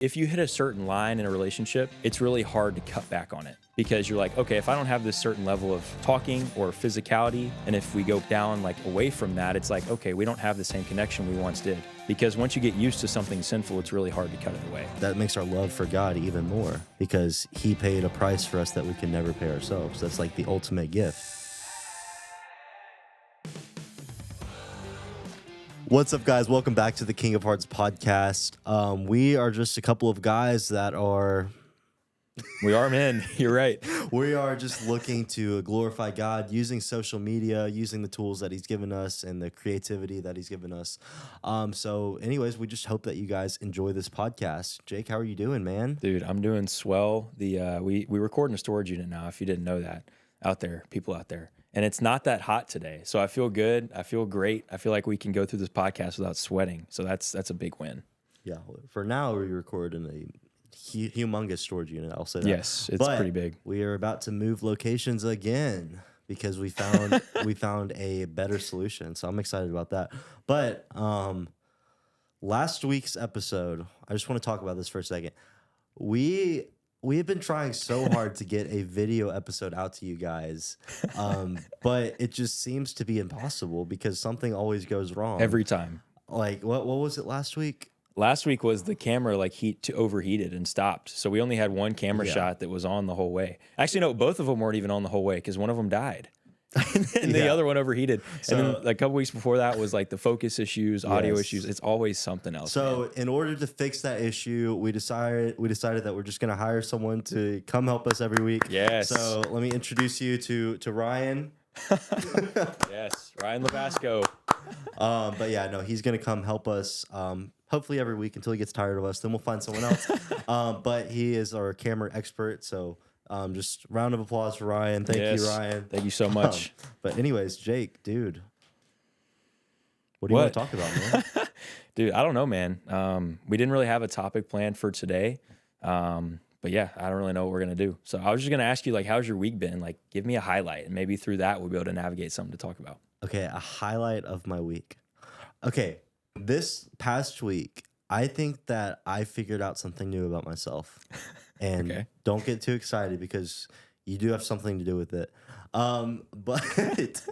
If you hit a certain line in a relationship, it's really hard to cut back on it because you're like, okay, if I don't have this certain level of talking or physicality, and if we go down like away from that, it's like, okay, we don't have the same connection we once did. Because once you get used to something sinful, it's really hard to cut it away. That makes our love for God even more because he paid a price for us that we can never pay ourselves. That's like the ultimate gift. What's up, guys? Welcome back to the King of Hearts podcast. We are just a couple of guys that are... We are men. You're right. We are just looking to glorify God using social media, using the tools that he's given us and the creativity that he's given us. So anyways, we just hope that you guys enjoy this podcast. Jake, how are you doing, man? Dude, I'm doing swell. We record in a storage unit now, if you didn't know that, people out there. And it's not that hot today. So I feel good. I feel great. I feel like we can go through this podcast without sweating. So that's a big win. Yeah. For now, we record in a humongous storage unit. I'll say that. Yes, it's pretty big. We are about to move locations again because we found a better solution. So I'm excited about that. But last week's episode, I just want to talk about this for a second. We have been trying so hard to get a video episode out to you guys, but it just seems to be impossible because something always goes wrong. Every time. Like, what was it last week? Last week was the camera overheated and stopped. So we only had one camera shot that was on the whole way. Actually, no, both of them weren't even on the whole way because one of them died. And the other one overheated. So, and then a couple weeks before that was like the focus issues, audio issues. It's always something else. So man. In order to fix that issue, we decided that we're just going to hire someone to come help us every week. Yes. So let me introduce you to Ryan. Yes, Ryan Lavasco. But yeah, no, he's going to come help us hopefully every week until he gets tired of us. Then we'll find someone else. But he is our camera expert, so just round of applause for Ryan. Thank you, Ryan. Thank you so much. But anyways, Jake, dude, what do you want to talk about, man? Dude, I don't know, man. We didn't really have a topic planned for today. But yeah, I don't really know what we're going to do. So I was just going to ask you, like, how's your week been? Like, give me a highlight, and maybe through that we'll be able to navigate something to talk about. Okay, a highlight of my week. Okay, this past week, I think that I figured out something new about myself. And don't get too excited because you do have something to do with it. But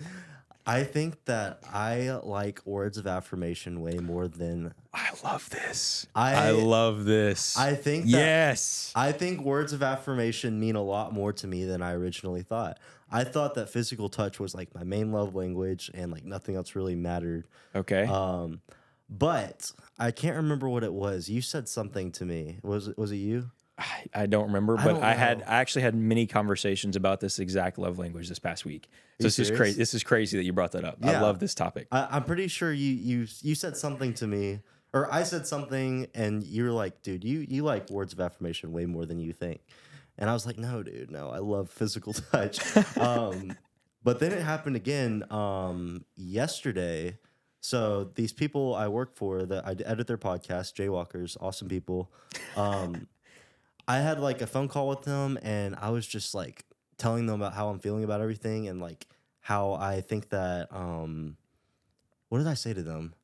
I think that I like words of affirmation way more than... I love this. I love this. I think that, yes. I think words of affirmation mean a lot more to me than I originally thought. I thought that physical touch was like my main love language and like nothing else really mattered. Okay. But I can't remember what it was. You said something to me. Was it you? I don't remember, but I actually had many conversations about this exact love language this past week. So this is crazy. This is crazy that you brought that up. Yeah. I love this topic. I'm pretty sure you said something to me, or I said something, and you were like, "Dude, you like words of affirmation way more than you think." And I was like, "No, dude, no. I love physical touch." But then it happened again yesterday. So these people I work for, that I edit their podcast, Jaywalkers, awesome people. I had like a phone call with them, and I was just like telling them about how I'm feeling about everything, and like how I think that what did I say to them?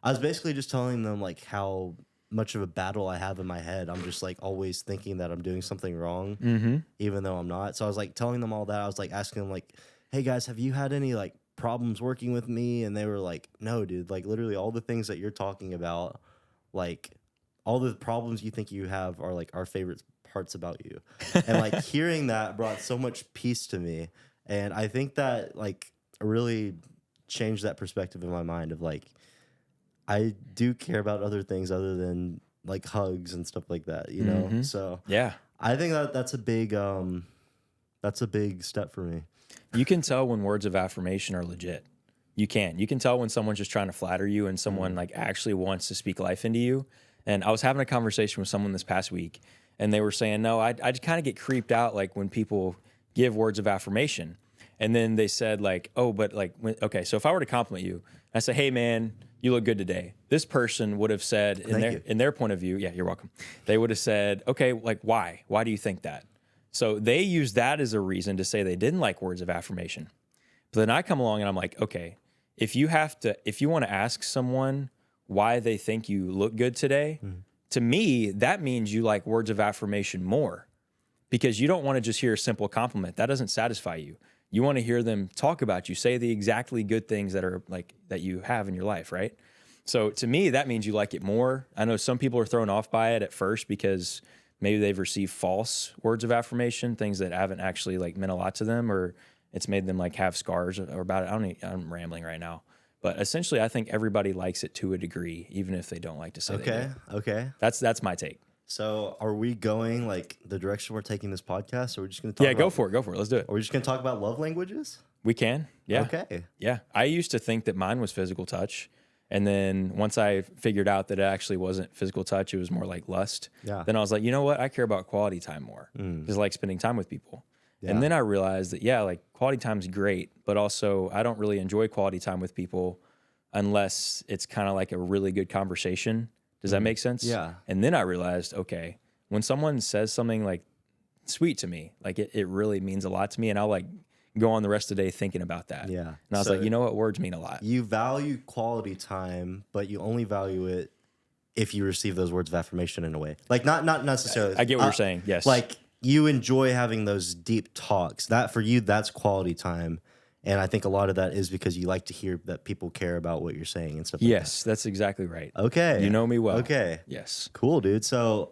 I was basically just telling them like how much of a battle I have in my head. I'm just like always thinking that I'm doing something wrong, even though I'm not. So I was like telling them all that. I was like asking them like, "Hey guys, have you had any like problems working with me?" And they were like, "No, dude. Like literally all the things that you're talking about, like." All the problems you think you have are like our favorite parts about you. And like hearing that brought so much peace to me. And I think that like really changed that perspective in my mind of like, I do care about other things other than like hugs and stuff like that, you know? So yeah, I think that that's a big step for me. You can tell when words of affirmation are legit. You can tell when someone's just trying to flatter you and someone like actually wants to speak life into you. And I was having a conversation with someone this past week, and they were saying, no, I just kind of get creeped out like when people give words of affirmation. And then they said like, oh, but like, okay, so if I were to compliment you, I say, hey man, you look good today. This person would have said in their point of view, yeah, you're welcome. They would have said, okay, like why? Why do you think that? So they use that as a reason to say they didn't like words of affirmation. But then I come along and I'm like, okay, if you want to ask someone why they think you look good today, to me, that means you like words of affirmation more because you don't want to just hear a simple compliment. That doesn't satisfy you. You want to hear them talk about you, say the exactly good things that are like that you have in your life, right? So to me, that means you like it more. I know some people are thrown off by it at first because maybe they've received false words of affirmation, things that haven't actually like meant a lot to them, or it's made them like have scars or about it. I'm rambling right now. But essentially, I think everybody likes it to a degree, even if they don't like to say they do. Okay. That's my take. So are we going like the direction we're taking this podcast, or are we just going to talk Yeah, about, go for it. Let's do it. Are we just going to talk about love languages? We can. Yeah. Okay. Yeah. I used to think that mine was physical touch. And then once I figured out that it actually wasn't physical touch, it was more like lust. Yeah. Then I was like, you know what? I care about quality time more. Just like spending time with people. Yeah. And then I realized that, yeah, like quality time's great, but also I don't really enjoy quality time with people unless it's kind of like a really good conversation. Does that make sense? Yeah. And then I realized, okay, when someone says something like sweet to me, like it really means a lot to me. And I'll like go on the rest of the day thinking about that. Yeah. And I was like, you know what? Words mean a lot. You value quality time, but you only value it if you receive those words of affirmation in a way. Like not necessarily. I get what you're saying. Yes. Like you enjoy having those deep talks. That for you, that's quality time. And I think a lot of that is because you like to hear that people care about what you're saying and stuff like yes, that's exactly right. that. Okay. You know me well. Okay. Yes. Cool, dude. So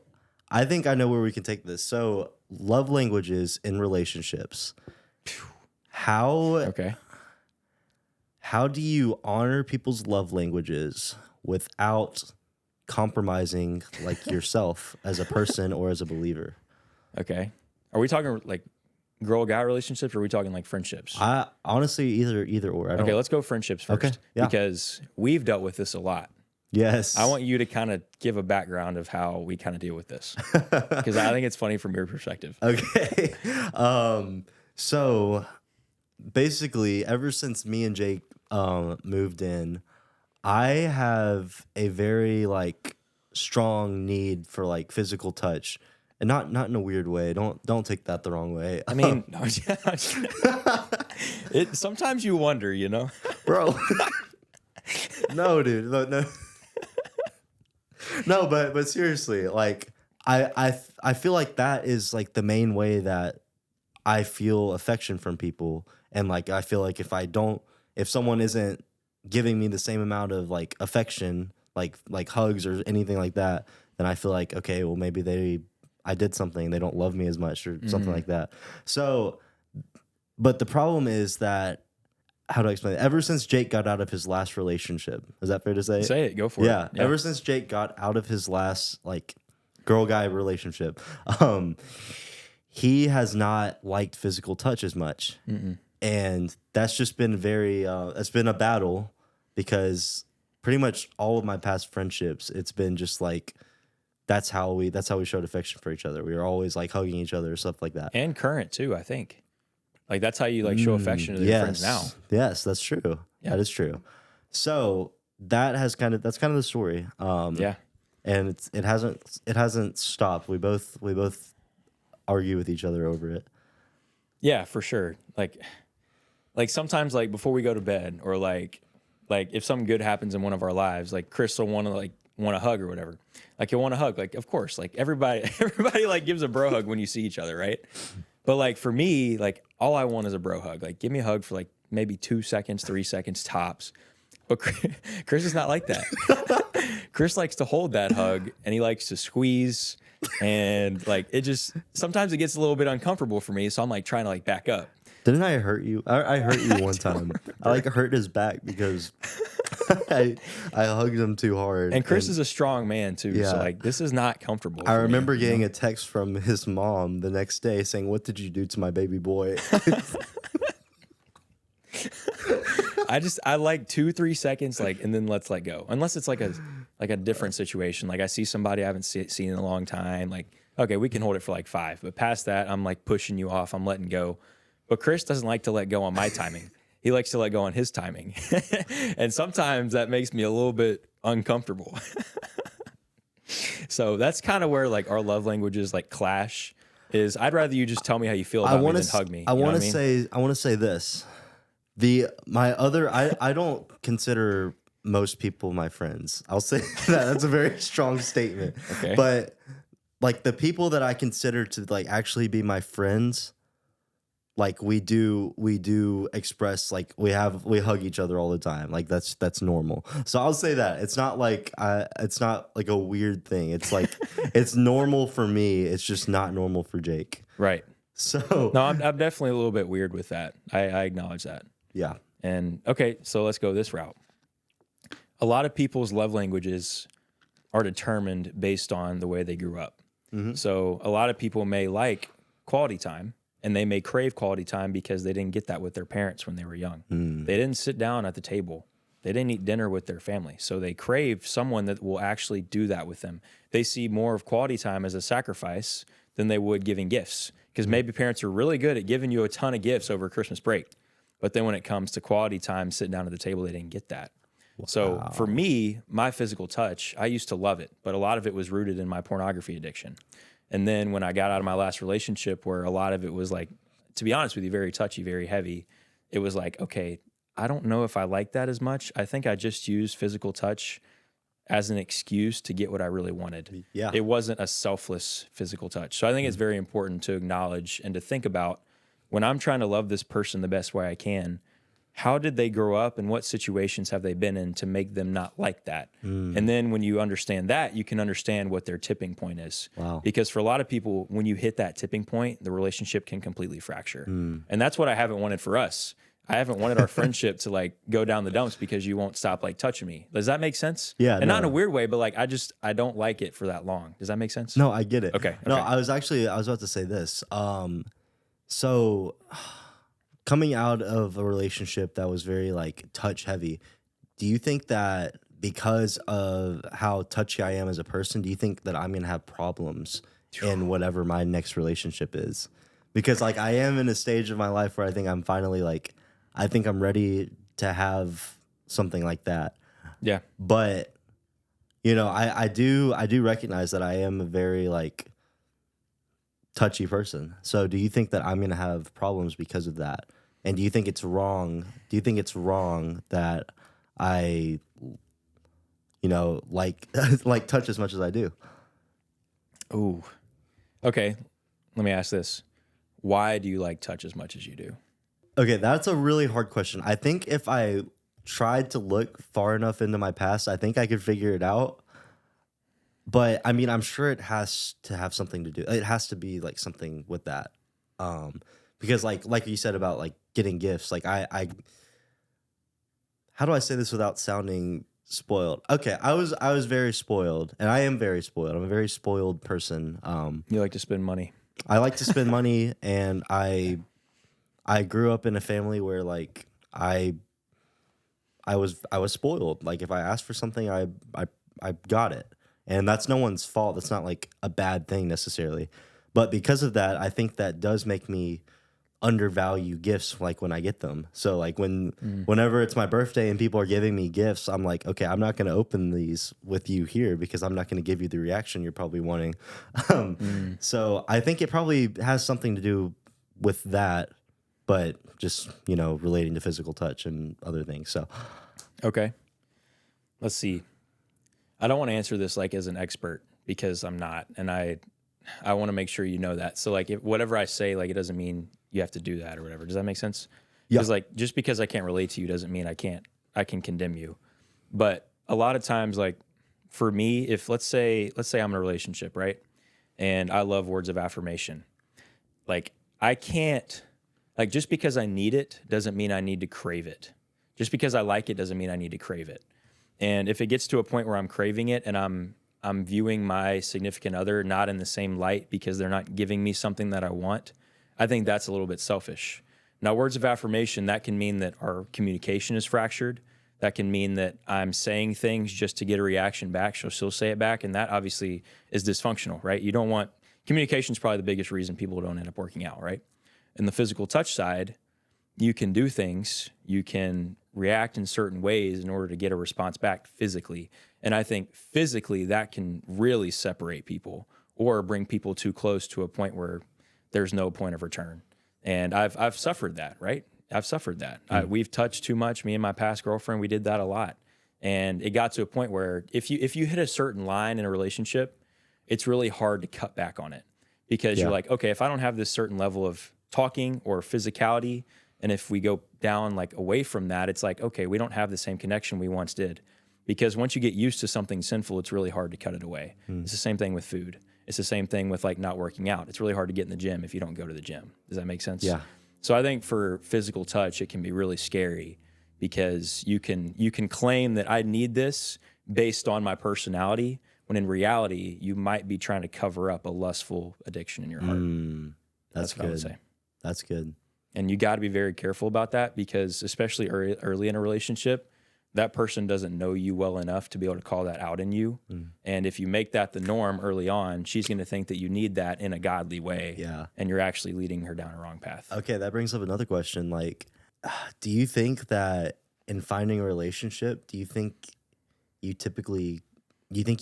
I think I know where we can take this. So love languages in relationships. How do you honor people's love languages without compromising like yourself as a person or as a believer? Okay. Are we talking like girl guy relationships or are we talking like friendships? I honestly either or. Okay, let's go friendships first. Okay, yeah. Because we've dealt with this a lot. Yes. I want you to kind of give a background of how we kind of deal with this. Because I think it's funny from your perspective. Okay. So basically, ever since me and Jake moved in, I have a very like strong need for like physical touch, and not in a weird way. Don't take that the wrong way. I mean, sometimes you wonder, you know, bro. No, dude, no. No, but seriously, like I feel like that is like the main way that I feel affection from people. And like, I feel like if someone isn't giving me the same amount of like affection, like hugs or anything like that, then I feel like, okay, well maybe I did something, they don't love me as much or something like that. So, but the problem is that, how do I explain it? Ever since Jake got out of his last relationship, is that fair to say? say it, go for Yeah. it. Ever since Jake got out of his last like girl guy relationship, he has not liked physical touch as much. And that's just been it's been a battle because pretty much all of my past friendships, it's been just like, that's how we showed affection for each other. We were always like hugging each other or stuff like that. And current too, I think. Like that's how you like show affection to your friends now. Yes, that's true. Yeah. That is true. So that's kind of the story. Yeah. And it hasn't stopped. We both argue with each other over it. Yeah, for sure. Like sometimes like before we go to bed or like if something good happens in one of our lives, like Chris will want a hug or whatever. Like he'll want a hug. Like of course, like everybody like gives a bro hug when you see each other, right? But like for me, like all I want is a bro hug. Like give me a hug for like maybe 2 seconds, 3 seconds tops. But Chris is not like that. Chris likes to hold that hug and he likes to squeeze and like it just sometimes it gets a little bit uncomfortable for me. So I'm like trying to like back up. Didn't I hurt you? I hurt you one time. I like hurt his back because I hugged him too hard. And Chris is a strong man too. Yeah. So like this is not comfortable. I for remember me, getting a text from his mom the next day saying, "What did you do to my baby boy?" I like 2-3 seconds, like, and then let's let go. Unless it's like a different situation. Like I see somebody I haven't seen in a long time. Like, okay, we can hold it for like 5. But past that, I'm like pushing you off. I'm letting go. But Chris doesn't like to let go on my timing. He likes to let go on his timing. And sometimes that makes me a little bit uncomfortable. So that's kind of where like our love languages like clash is I'd rather you just tell me how you feel about me than hug me. I want to say this. I don't consider most people my friends. I'll say that. That's a very strong statement. Okay. But like the people that I consider to like actually be my friends, like we do express like we hug each other all the time. Like that's normal. So I'll say that. It's not like a weird thing. It's like it's normal for me. It's just not normal for Jake. Right. So No, I'm definitely a little bit weird with that. I acknowledge that. yeah. And okay, so let's go this route. A lot of people's love languages are determined based on the way they grew up. So a lot of people may like quality time, and they may crave quality time because they didn't get that with their parents when they were young. They didn't sit down at the table. They didn't eat dinner with their family. So they crave someone that will actually do that with them. They see more of quality time as a sacrifice than they would giving gifts, because maybe parents are really good at giving you a ton of gifts over Christmas break. But then when it comes to quality time, sitting down at the table, they didn't get that. So for me, my physical touch, I used to love it, but a lot of it was rooted in my pornography addiction. And then when I got out of my last relationship, where a lot of it was like, to be honest with you, very touchy, very heavy, it was like, okay, I don't know if I like that as much. I think I just used physical touch as an excuse to get what I really wanted. Yeah. It wasn't a selfless physical touch. So I think it's very important to acknowledge and to think about, when I'm trying to love this person the best way I can, how did they grow up and what situations have they been in to make them not like that? And then when you understand that, you can understand what their tipping point is. Wow. Because for a lot of people, when you hit that tipping point, the relationship can completely fracture. And that's what I haven't wanted for us. I haven't wanted our friendship to like go down the dumps because you won't stop like touching me. Does that make sense? Yeah. And not in a weird way, but like I don't like it for that long. Does that make sense? No, I get it. Okay. No, okay. I was about to say this. So coming out of a relationship that was very like touch heavy, do you think that because of how touchy I am as a person, do you think that I'm gonna have problems in whatever my next relationship is? Because like I am in a stage of my life where I think I'm finally like, I think I'm ready to have something like that. Yeah. But you know, I do recognize that I am a very like touchy person. So do you think that I'm going to have problems because of that? And do you think it's wrong? Do you think it's wrong that I, you know, like like touch as much as I do? Ooh. Okay. Let me ask this. Why do you like touch as much as you do? Okay, that's a really hard question. I think if I tried to look far enough into my past, I think I could figure it out. But I mean, I'm sure it has to have something to do. It has to be like something with that. Because like you said about like getting gifts, like I how do I say this without sounding spoiled? Okay, I was very spoiled, and I am very spoiled. I'm a very spoiled person. You like to spend money. I like to spend money, and I grew up in a family where like I was spoiled. Like if I asked for something, I got it. And that's no one's fault. That's not like a bad thing necessarily. But because of that, I think that does make me undervalue gifts like when I get them. So like whenever it's my birthday and people are giving me gifts, I'm like, okay, I'm not going to open these with you here because I'm not going to give you the reaction you're probably wanting. So I think it probably has something to do with that, but just, you know, relating to physical touch and other things. So Okay. Let's see. I don't want to answer this like as an expert because I'm not, and I want to make sure you know that. So like if whatever I say, like it doesn't mean you have to do that or whatever. Does that make sense? Yeah. Because like just because I can't relate to you doesn't mean I can condemn you. But a lot of times, like for me, if let's say I'm in a relationship, right? And I love words of affirmation. Like I can't, like just because I need it doesn't mean I need to crave it. Just because I like it doesn't mean I need to crave it. And if it gets to a point where I'm craving it and I'm viewing my significant other not in the same light because they're not giving me something that I want, I think that's a little bit selfish. Now, words of affirmation, that can mean that our communication is fractured. That can mean that I'm saying things just to get a reaction back, so she'll say it back, and that obviously is dysfunctional, right? You don't want, communication is probably the biggest reason people don't end up working out, right? In the physical touch side, you can do things, you can react in certain ways in order to get a response back physically. And I think physically that can really separate people or bring people too close to a point where there's no point of return. And I've suffered that, right? I've suffered that. We've touched too much. Me and my past girlfriend, we did that a lot. And it got to a point where if you hit a certain line in a relationship, it's really hard to cut back on it because you're Yeah. like, okay, if I don't have this certain level of talking or physicality, and if we go down like away from that, it's like, okay, we don't have the same connection we once did. Because once you get used to something sinful, it's really hard to cut it away. It's the same thing with food. It's the same thing with like not working out. It's really hard to get in the gym if you don't go to the gym. Does that make sense? Yeah. So I think for physical touch, it can be really scary because you can claim that I need this based on my personality, when in reality, you might be trying to cover up a lustful addiction in your heart. That's what I would good. say. That's good. And you got to be very careful about that because especially early in a relationship, that person doesn't know you well enough to be able to call that out in you. And if you make that the norm early on, she's going to think that you need that in a godly way. Yeah. And you're actually leading her down a wrong path. Okay, that brings up another question. Like, do you think that in finding a relationship, do you think you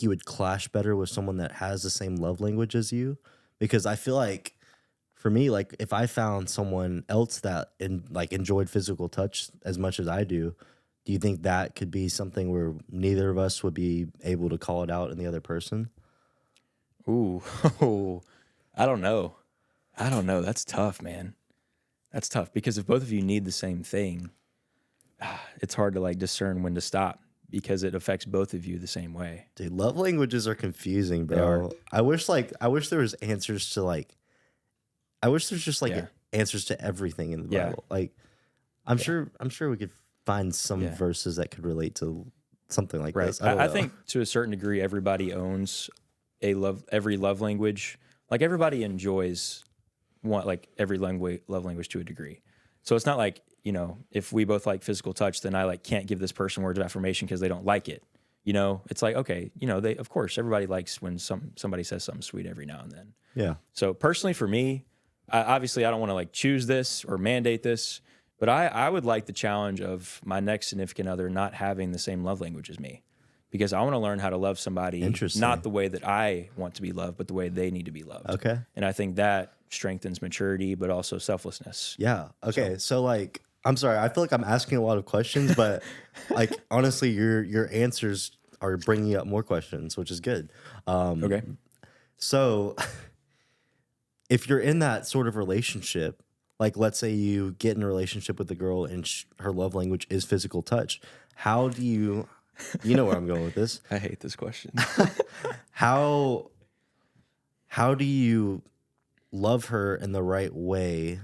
would clash better with someone that has the same love language as you? Because I feel like for me, like if I found someone else that enjoyed physical touch as much as I do you think that could be something where neither of us would be able to call it out in the other person? Ooh, I don't know. That's tough, man. That's tough because if both of you need the same thing, it's hard to like discern when to stop because it affects both of you the same way. Dude, love languages are confusing, bro. I wish there was answers to I wish there's just answers to everything in the Bible. Like I'm sure we could find some verses that could relate to something like this. I think to a certain degree, everybody owns every love language. Like everybody enjoys every love language to a degree. So it's not like, if we both like physical touch, then I can't give this person words of affirmation because they don't like it. It's like, okay, of course everybody likes when somebody says something sweet every now and then. Yeah. So personally for me, obviously I don't want to choose this or mandate this, but I would like the challenge of my next significant other not having the same love language as me because I want to learn how to love somebody, not the way that I want to be loved, but the way they need to be loved. Okay. And I think that strengthens maturity, but also selflessness. Yeah. Okay. So I'm sorry. I feel like I'm asking a lot of questions, but honestly, your answers are bringing up more questions, which is good. Okay. So if you're in that sort of relationship, let's say you get in a relationship with a girl and her love language is physical touch, how do you know where I'm going with this? I hate this question. How do you love her in the right way?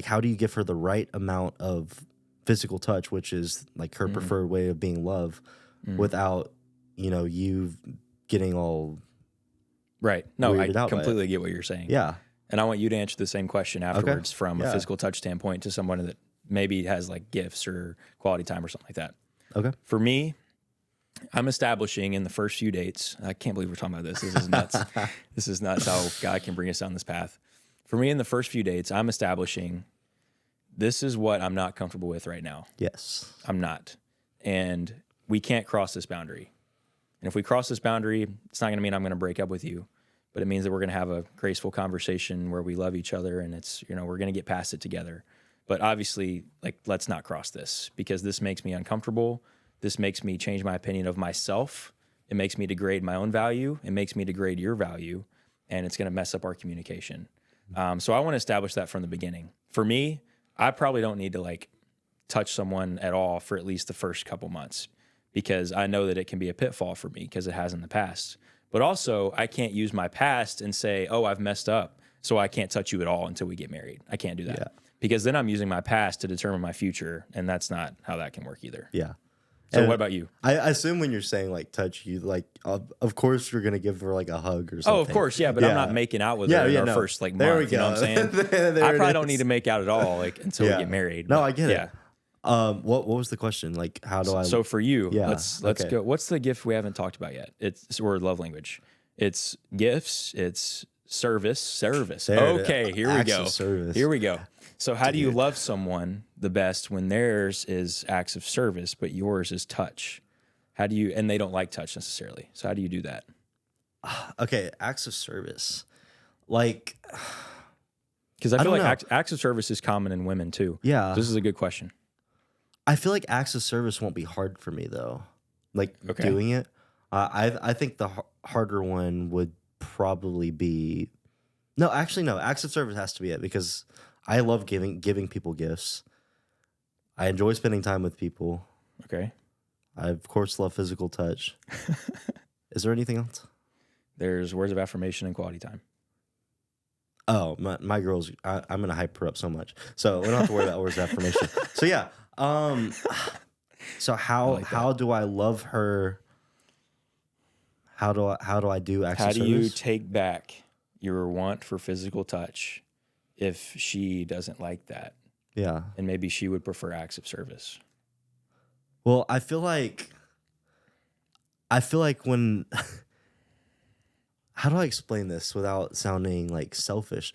How do you give her the right amount of physical touch, which is her preferred way of being loved, without, you getting all right. No, I weirded out by completely get what you're saying. Yeah. And I want you to answer the same question afterwards from a physical touch standpoint to someone that maybe has gifts or quality time or something like that. Okay. For me, I'm establishing in the first few dates. I can't believe we're talking about this. This is nuts. This is nuts how God can bring us down this path. For me, in the first few dates, I'm establishing this is what I'm not comfortable with right now. Yes. I'm not. And we can't cross this boundary. And if we cross this boundary, it's not going to mean I'm going to break up with you. But it means that we're going to have a graceful conversation where we love each other and it's, we're going to get past it together. But obviously, let's not cross this because this makes me uncomfortable. This makes me change my opinion of myself. It makes me degrade my own value. It makes me degrade your value. And it's going to mess up our communication. So I want to establish that from the beginning. For me, I probably don't need to touch someone at all for at least the first couple months because I know that it can be a pitfall for me because it has in the past. But also, I can't use my past and say, oh, I've messed up, so I can't touch you at all until we get married. I can't do that because then I'm using my past to determine my future, and that's not how that can work either. Yeah. So what about you? I assume when you're saying touch, you of course you're gonna give her a hug or something. Oh, of course, yeah, but I'm not making out with her in our first month. There we go. You know what I'm saying? I probably don't need to make out at all until we get married. No, I get it. What was the question? How do I? So for you, Yeah, let's go. What's the gift we haven't talked about yet? It's or love language. It's gifts. It's service. Okay, here we go. Service. Here we go. So how do you love someone the best when theirs is acts of service, but yours is touch? How do you? And they don't like touch necessarily. So how do you do that? Okay, acts of service, because I feel like acts of service is common in women too. Yeah, so this is a good question. I feel like acts of service won't be hard for me though. like Okay. doing it. I think the harder one would probably be no, actually no. Acts of service has to be it because I love giving people gifts. I enjoy spending time with people. Okay. I of course love physical touch. Is there anything else? There's words of affirmation and quality time. Oh, my girl's. I'm gonna hype her up so much, so we don't have to worry about words of affirmation. So yeah. So how do I love her? How do I do acts How of do you service? take back your want for physical touch if she doesn't like that? Yeah. And maybe she would prefer acts of service. Well, I feel like when how do I explain this without sounding like selfish?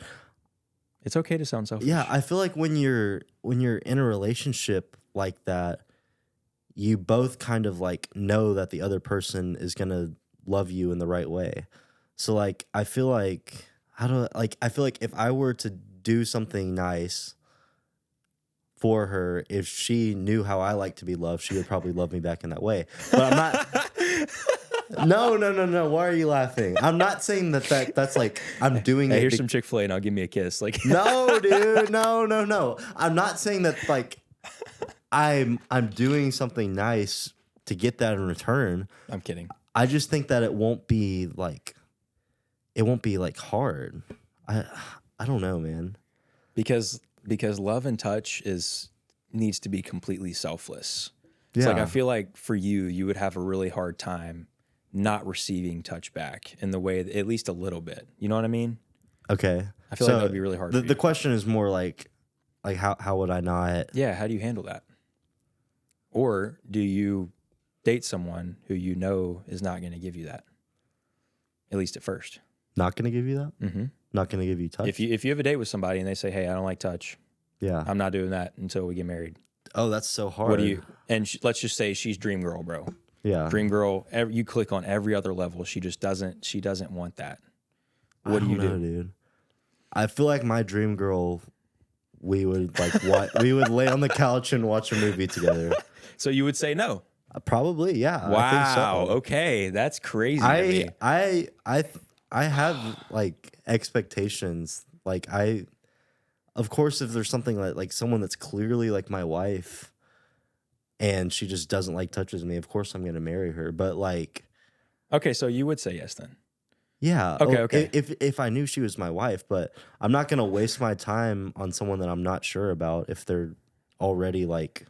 It's okay to sound selfish. Yeah, I feel like when you're in a relationship like that, you both kind of like know that the other person is gonna love you in the right way. So like I feel like I feel like if I were to do something nice for her, if she knew how I like to be loved, she would probably love me back in that way. But I'm not. No. Why are you laughing? I'm not saying that's like I'm doing Hey, it. here's some Chick-fil-A and I'll give me a kiss. Like No, dude. No. I'm not saying that like I'm doing something nice to get that in return. I'm kidding. I just think that it won't be like hard. I don't know, man. Because love and touch needs to be completely selfless. It's Yeah. like I feel like for you would have a really hard time not receiving touch back in the way that, at least a little bit. You know what I mean? Okay. I feel like that would be really hard for you. The question is more like how would I not? Yeah, how do you handle that? Or do you date someone who you know is not going to give you that? At least at first. Not gonna give you that? Mm-hmm. Not gonna give you touch? If you have a date with somebody and they say, "Hey, I don't like touch. Yeah. I'm not doing that until we get married." Oh, that's so hard. What do you? And let's just say she's dream girl, bro. Yeah. Dream girl. You click on every other level. She just doesn't. She doesn't want that. I What do you don't know, do, dude? I feel like my dream girl. We would we would lay on the couch and watch a movie together. So you would say no. Probably, yeah. Wow. I think so. Okay, that's crazy. to me. I have like expectations. Like of course, if there's something like someone that's clearly like my wife, and she just doesn't like touches me, of course I'm gonna marry her. But like, Okay, so you would say yes then. yeah, Okay. If I knew she was my wife, but I'm not gonna waste my time on someone that I'm not sure about if they're already like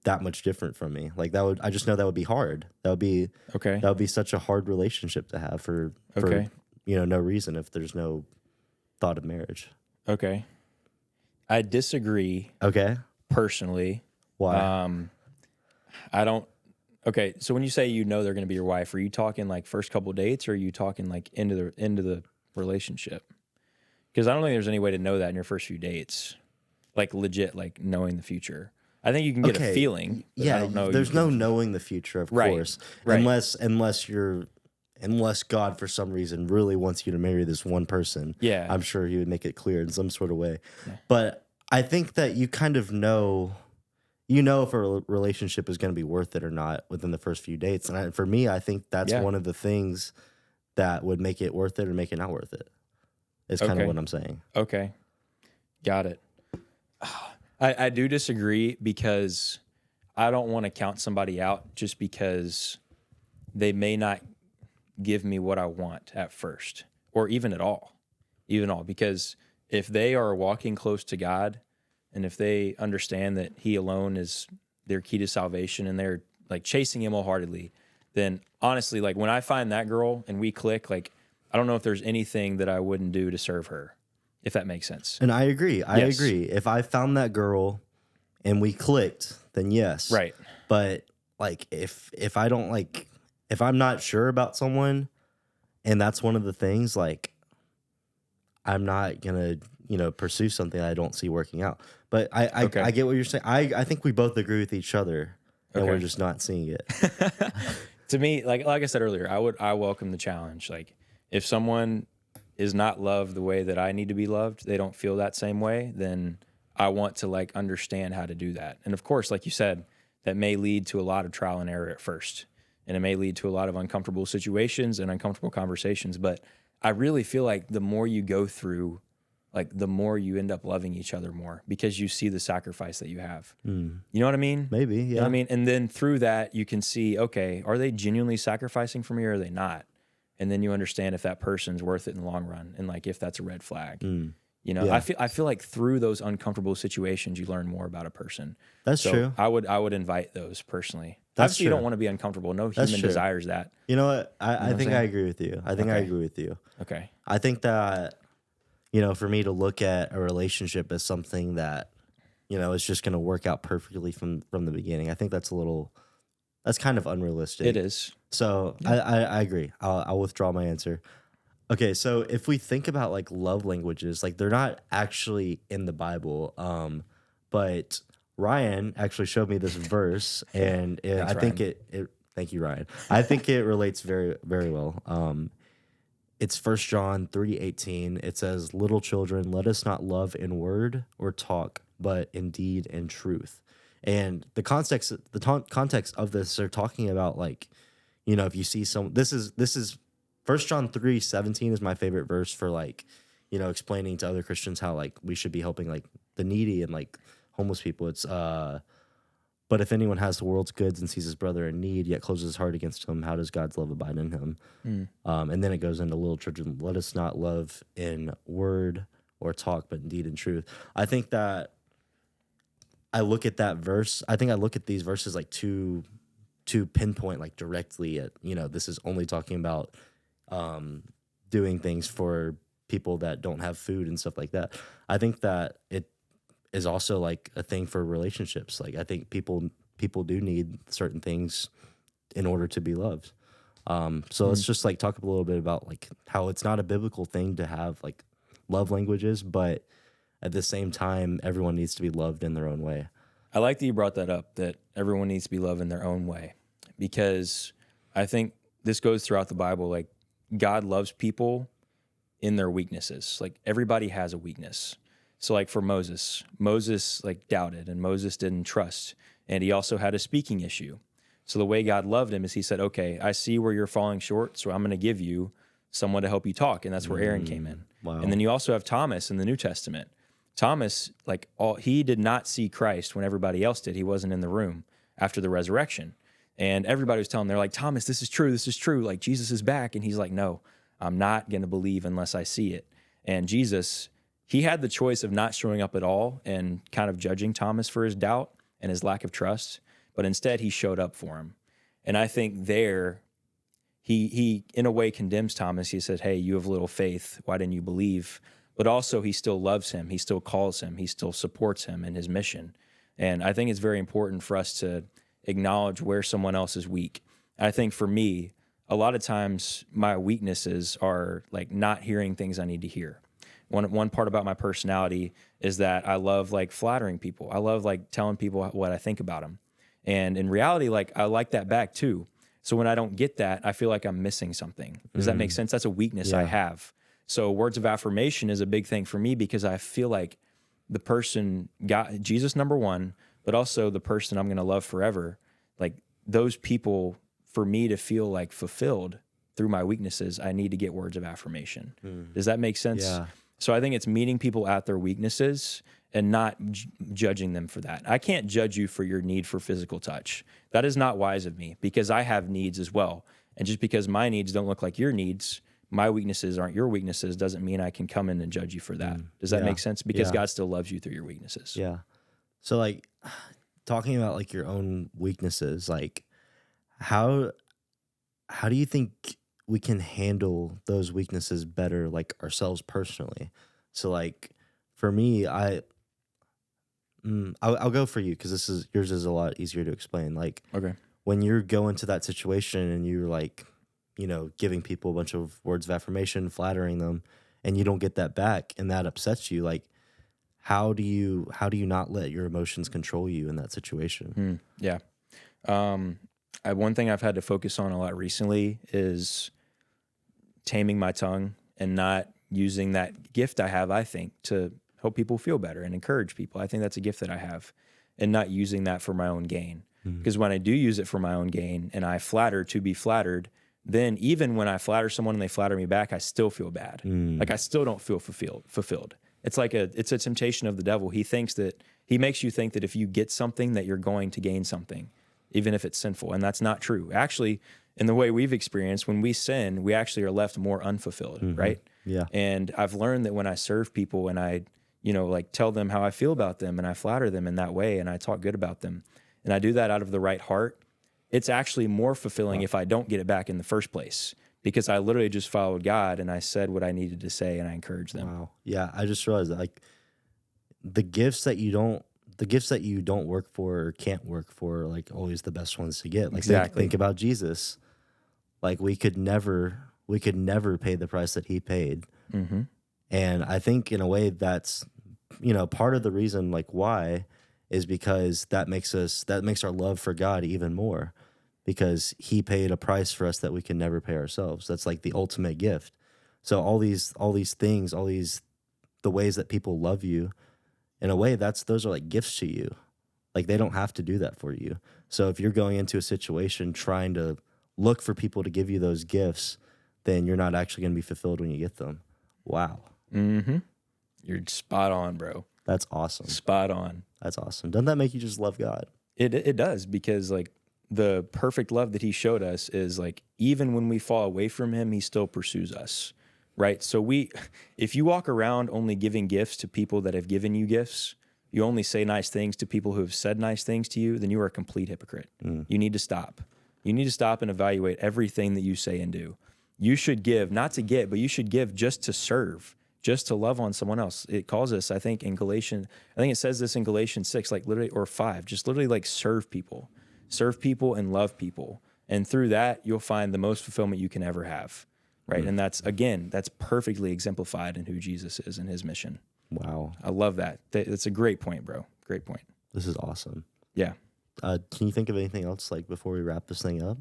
that much different from me. Like I just know that would be hard. Okay. That would be such a hard relationship to have for Okay. no reason if there's no thought of marriage. Okay. I disagree Okay. personally. Why? I don't. Okay, so when you say you know they're going to be your wife, are you talking like first couple dates, or are you talking like into the relationship? Because I don't think there's any way to know that in your first few dates, like legit, like knowing the future. I think you can get a feeling. But I Yeah, don't know. there's no knowing the future, of Right, course, right. unless God for some reason really wants you to marry this one person. Yeah. I'm sure He would make it clear in some sort of way. Yeah. But I think that you kind of know. You know if a relationship is going to be worth it or not within the first few dates. And for me, I think that's one of the things that would make it worth it or make it not worth it. Is kind of what I'm saying. Okay. Got it. I do disagree because I don't want to count somebody out just because they may not give me what I want at first or even at all. Because if they are walking close to God, and if they understand that He alone is their key to salvation and they're like chasing Him wholeheartedly, then honestly, like when I find that girl and we click, like I don't know if there's anything that I wouldn't do to serve her, if that makes sense. And I agree. I Yes. agree. If I found that girl and we clicked, then yes. Right. But like if I don't like if I'm not sure about someone and that's one of the things, like I'm not gonna, pursue something I don't see working out. But I get what you're saying. I think we both agree with each other, and we're just not seeing it. To me, like I said earlier, I welcome the challenge. Like if someone is not loved the way that I need to be loved, they don't feel that same way, then I want to like understand how to do that. And of course, like you said, that may lead to a lot of trial and error at first. and it may lead to a lot of uncomfortable situations and uncomfortable conversations. But I really feel like the more you go through, like the more you end up loving each other more because you see the sacrifice that you have. You know what I mean? Maybe, You know what yeah. I mean? And then through that, you can see, okay, are they genuinely sacrificing for me or are they not? And then you understand if that person's worth it in the long run and like if that's a red flag. You know, Yeah. I feel like through those uncomfortable situations, you learn more about a person. That's So true. I would invite those personally. That's Obviously, you true. don't want to be uncomfortable. No That's human true. desires that. You know what? You know I what I'm think I saying? agree with you. I think I Okay. agree with you. Okay. I think that, for me to look at a relationship as something that, is just going to work out perfectly from the beginning, I think that's kind of unrealistic. It is. So I agree. I'll withdraw my answer. Okay, so if we think about like love languages, like they're not actually in the Bible, but Ryan actually showed me this verse, and Thanks, I think Ryan. it. Thank you, Ryan. I think it relates very very well. It's First John 3:18. It says, "Little children, let us not love in word or talk, but in deed and truth." And context of this, they're talking about like, if you see some, this is First John 3:17 is my favorite verse for like, explaining to other Christians how like we should be helping like the needy and like homeless people. It's but if anyone has the world's goods and sees his brother in need, yet closes his heart against him, how does God's love abide in him? And then it goes into little children, let us not love in word or talk, but in deed and truth. I think that I look at that verse. I think I look at these verses like to pinpoint like directly at, this is only talking about doing things for people that don't have food and stuff like that. I think that it is also like a thing for relationships. Like I think people do need certain things in order to be loved. So let's just like talk a little bit about like how it's not a biblical thing to have like love languages, but at the same time, everyone needs to be loved in their own way. I like that you brought that up, that everyone needs to be loved in their own way, because I think this goes throughout the Bible. Like God loves people in their weaknesses. Like everybody has a weakness. So like for Moses like doubted and Moses didn't trust. And he also had a speaking issue. So the way God loved him is he said, okay, I see where you're falling short, so I'm going to give you someone to help you talk. And that's where Aaron came in. Wow. And then you also have Thomas in the New Testament. Thomas, he did not see Christ when everybody else did. He wasn't in the room after the resurrection. And everybody was telling him, they're like, Thomas, this is true. Like Jesus is back. And he's like, no, I'm not going to believe unless I see it. And Jesus, he had the choice of not showing up at all and kind of judging Thomas for his doubt and his lack of trust. But instead, he showed up for him. And I think there, he in a way condemns Thomas. He said, hey, you have little faith. Why didn't you believe? But also, he still loves him. He still calls him. He still supports him in his mission. And I think it's very important for us to acknowledge where someone else is weak. I think for me, a lot of times my weaknesses are like not hearing things I need to hear. One part about my personality is that I love like flattering people. I love like telling people what I think about them. And in reality, like I like that back too. So when I don't get that, I feel like I'm missing something. Does that make sense? That's a weakness I have. So words of affirmation is a big thing for me because I feel like the person got Jesus number one, but also the person I'm going to love forever. Like those people, for me to feel like fulfilled through my weaknesses, I need to get words of affirmation. Does that make sense? Yeah. So I think it's meeting people at their weaknesses and not judging them for that. I can't judge you for your need for physical touch. That is not wise of me because I have needs as well. And just because my needs don't look like your needs, my weaknesses aren't your weaknesses, doesn't mean I can come in and judge you for that. Does that make sense? Because God still loves you through your weaknesses. Yeah. So like talking about like your own weaknesses, like how do you think we can handle those weaknesses better, like ourselves personally? So like for me, I'll go for you because yours is a lot easier to explain. Like Okay. when you're going to that situation and you're like, giving people a bunch of words of affirmation, flattering them, and you don't get that back, and that upsets you. Like, how do you not let your emotions control you in that situation? Yeah. One thing I've had to focus on a lot recently is taming my tongue and not using that gift I have, I think, to help people feel better and encourage people. I think that's a gift that I have, and not using that for my own gain. Because when I do use it for my own gain and I flatter to be flattered, then even when I flatter someone and they flatter me back, I still feel bad. Like I still don't feel fulfilled. It's like it's a temptation of the devil. He makes you think that if you get something that you're going to gain something, even if it's sinful. And that's not true. Actually, in the way we've experienced, when we sin, we actually are left more unfulfilled, right? Yeah. And I've learned that when I serve people and I, like tell them how I feel about them and I flatter them in that way and I talk good about them and I do that out of the right heart, it's actually more fulfilling if I don't get it back in the first place, because I literally just followed God and I said what I needed to say and I encouraged them. Wow. Yeah. I just realized that, like, the gifts that you don't work for or can't work for are like always the best ones to get. Like, Exactly. think about Jesus. Like, we could never pay the price that he paid. Mm-hmm. And I think in a way that's, part of the reason, like, why is because that makes our love for God even more, because he paid a price for us that we can never pay ourselves. That's like the ultimate gift. So all these things, the ways that people love you, in a way, those are like gifts to you. Like, they don't have to do that for you. So if you're going into a situation trying to look for people to give you those gifts, then you're not actually going to be fulfilled when you get them. Wow. Mm-hmm. You're spot on, bro. That's awesome. Spot on. That's awesome. Doesn't that make you just love God? It does, because like the perfect love that he showed us is like, even when we fall away from him, he still pursues us, right? So if you walk around only giving gifts to people that have given you gifts, you only say nice things to people who have said nice things to you, then you are a complete hypocrite. You need to stop. You need to stop and evaluate everything that you say and do. You should give, not to get, but you should give just to serve, just to love on someone else. It calls us, I think it says this in Galatians 6, like literally, or 5, just literally like serve people and love people. And through that, you'll find the most fulfillment you can ever have, right? And that's perfectly exemplified in who Jesus is and his mission. Wow. I love that. That's a great point, bro. Great point. This is awesome. Yeah. Can you think of anything else, like, before we wrap this thing up?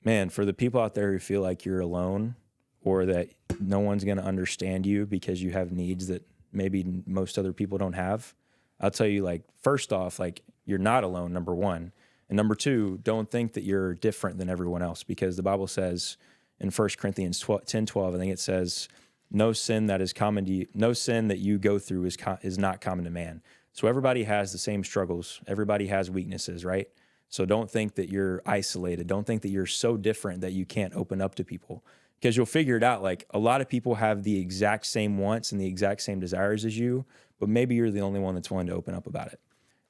Man, for the people out there who feel like you're alone or that no one's going to understand you because you have needs that maybe most other people don't have, I'll tell you, like, first off, like, you're not alone, number one. And number two, don't think that you're different than everyone else, because the Bible says in 1 Corinthians 10:12, I think it says, no sin that you go through is not common to man. So everybody has the same struggles. Everybody has weaknesses, right? So don't think that you're isolated. Don't think that you're so different that you can't open up to people, because you'll figure it out. Like, a lot of people have the exact same wants and the exact same desires as you, but maybe you're the only one that's willing to open up about it.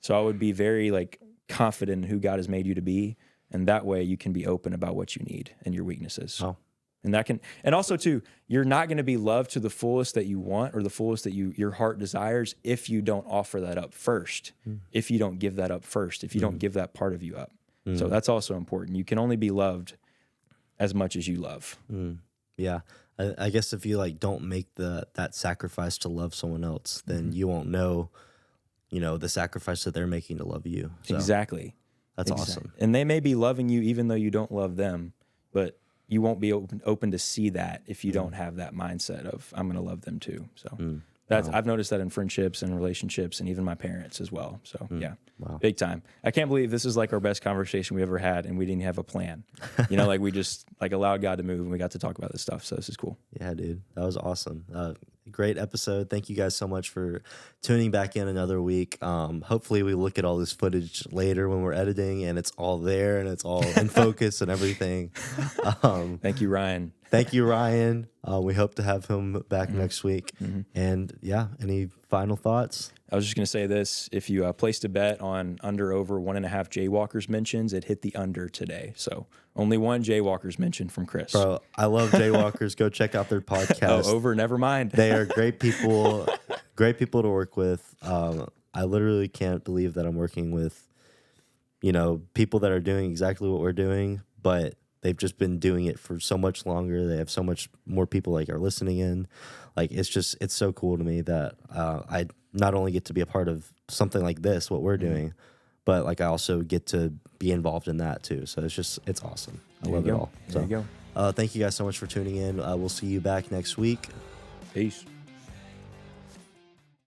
So I would be very, like, confident in who God has made you to be, and that way you can be open about what you need and your weaknesses. Oh. And also too, you're not going to be loved to the fullest that you want or the fullest that your heart desires if you don't offer that up first, if you don't give that up first, if you don't give that part of you up. So that's also important. You can only be loved as much as you love. Yeah. I guess if you, like, don't make that sacrifice to love someone else, then you won't know, the sacrifice that they're making to love you. So Exactly. That's awesome. And they may be loving you even though you don't love them, but you won't be open to see that if you don't have that mindset of, I'm going to love them too. So I've noticed that in friendships and relationships and even my parents as well. So yeah, big time. I can't believe this is like our best conversation we ever had and we didn't have a plan. Like, we just like allowed God to move and we got to talk about this stuff. So this is cool. Yeah, dude, that was awesome. Great episode. Thank you guys so much for tuning back in another week. Hopefully we look at all this footage later when we're editing and it's all there and it's all in focus and everything. Thank you, Ryan. Thank you, Ryan. We hope to have him back next week. And yeah, any final thoughts? I was just going to say this. If you placed a bet on over 1.5 Jaywalkers mentions, it hit the under today. So only one Jaywalkers mention from Chris. Bro, I love Jaywalkers. Go check out their podcast. Over, never mind. They are great people to work with. I literally can't believe that I'm working with, people that are doing exactly what we're doing, but they've just been doing it for so much longer. They have so much more people, like, are listening in. Like, it's so cool to me that I not only get to be a part of something like this, what we're doing, but, like, I also get to be involved in that too. So it's awesome. I love it all. There you go. Thank you guys so much for tuning in. We'll see you back next week. Peace.